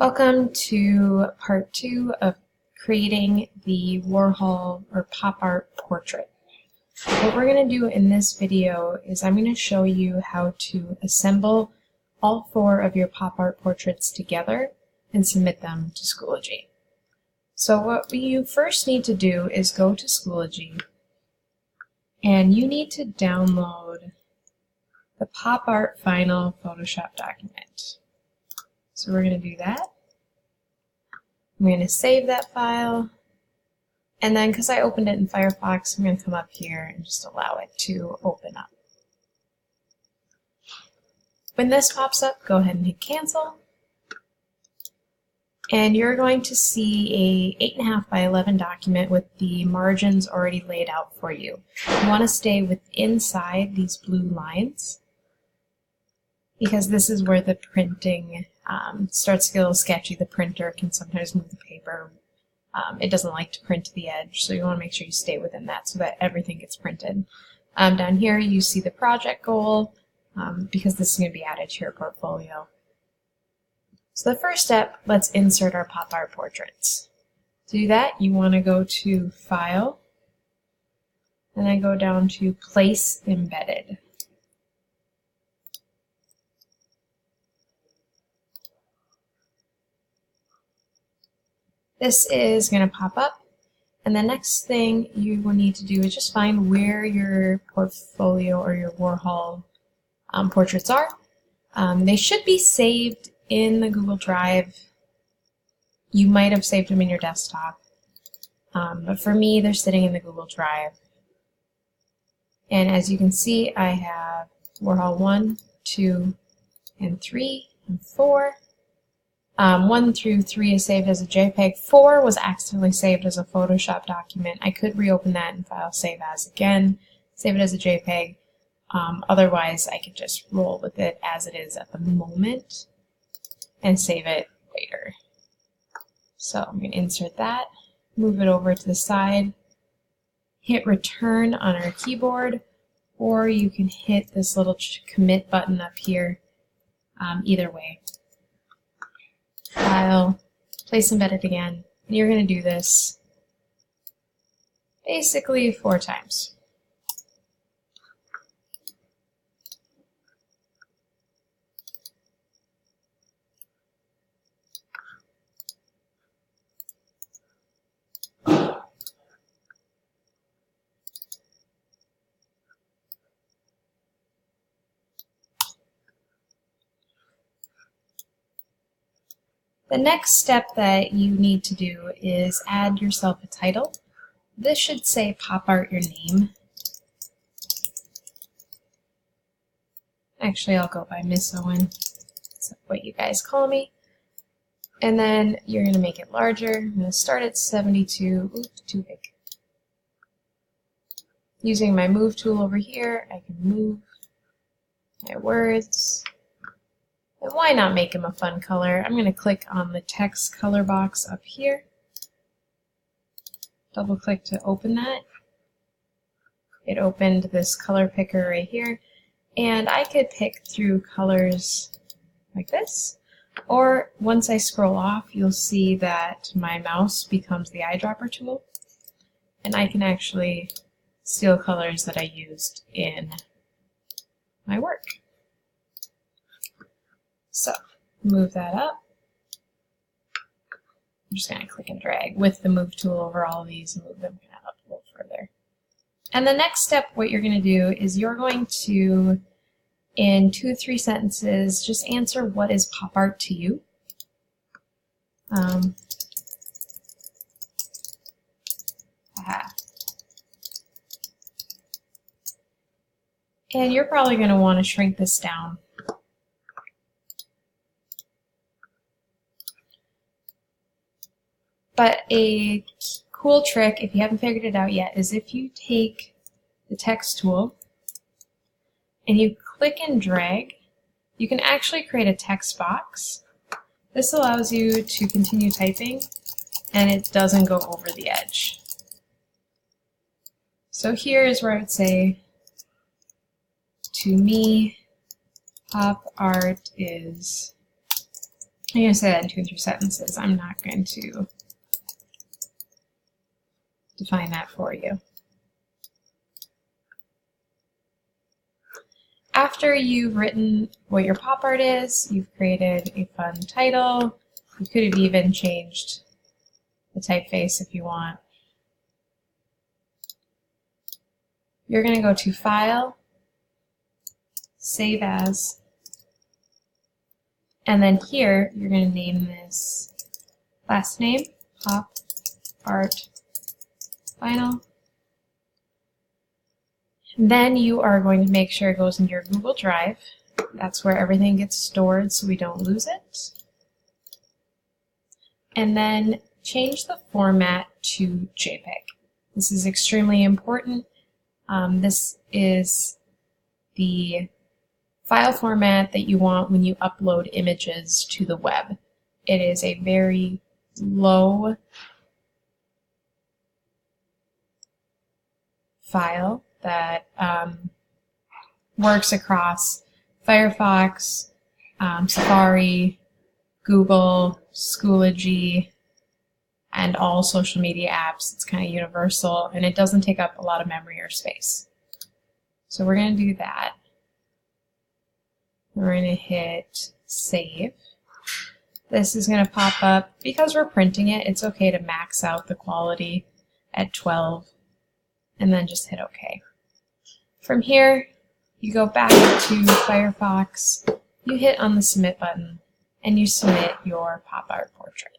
Welcome to part 2 of creating the Warhol or pop art portrait. What we're going to do in this video is I'm going to show you how to assemble all 4 of your pop art portraits together and submit them to Schoology. So what you first need to do is go to Schoology and you need to download the pop art final Photoshop document. So we're going to do that. I'm going to save that file, and then because I opened it in Firefox, I'm going to come up here and just allow it to open up. When this pops up, go ahead and hit cancel, and you're going to see a 8.5 by 11 document with the margins already laid out for you. You want to stay inside these blue lines, because this is where the printing starts to get a little sketchy. The printer can sometimes move the paper. It doesn't like to print to the edge, so you want to make sure you stay within that so that everything gets printed. Down here you see the project goal, because this is going to be added to your portfolio. So the first step, let's insert our pop art portraits. To do that, you want to go to File, and then go down to Place Embedded. This is going to pop up, and the next thing you will need to do is just find where your portfolio or your Warhol portraits are. They should be saved in the Google Drive. You might have saved them in your desktop, but for me they're sitting in the Google Drive. And as you can see, I have Warhol 1, 2, and 3, and 4. 1 through 3 is saved as a JPEG. 4 was accidentally saved as a Photoshop document. I could reopen that in File, Save As again, save it as a JPEG. Otherwise, I could just roll with it as it is at the moment and save it later. So I'm going to insert that, move it over to the side, hit Return on our keyboard, or you can hit this little commit button up here, either way. File, Place Embedded again, and you're going to do this basically 4 times. The next step that you need to do is add yourself a title. This should say Pop Art Your Name. Actually, I'll go by Miss Owen. That's what you guys call me. And then you're going to make it larger. I'm going to start at 72. Oops, too big. Using my Move tool over here, I can move my words. And why not make them a fun color? I'm going to click on the text color box up here. Double click to open that. It opened this color picker right here. And I could pick through colors like this. Or once I scroll off, you'll see that my mouse becomes the eyedropper tool. And I can actually steal colors that I used in my work. So, move that up. I'm just going to click and drag with the Move tool over all of these and move them up a little further. And the next step, what you're going to do is you're going to, in 2 or 3 sentences, just answer what is pop art to you. And you're probably going to want to shrink this down. But a cool trick, if you haven't figured it out yet, is if you take the text tool and you click and drag, you can actually create a text box. This allows you to continue typing and it doesn't go over the edge. So here is where I would say, to me, pop art is I'm going to say that in 2 and 3 sentences. I'm not going to define that for you. After you've written what your pop art is, you've created a fun title. You could have even changed the typeface if you want. You're going to go to File, Save As, and then here you're going to name this last name, Pop Art Final. Then you are going to make sure it goes into your Google Drive. That's where everything gets stored so we don't lose it. And then change the format to JPEG. This is extremely important. This is the file format that you want when you upload images to the web. It is a very low file that works across Firefox, Safari, Google, Schoology, and all social media apps. It's kind of universal, and it doesn't take up a lot of memory or space. So we're going to do that. We're going to hit Save. This is going to pop up. Because we're printing it, it's okay to max out the quality at 12, and then just hit OK. From here, you go back to Firefox, you hit on the Submit button, and you submit your pop art portrait.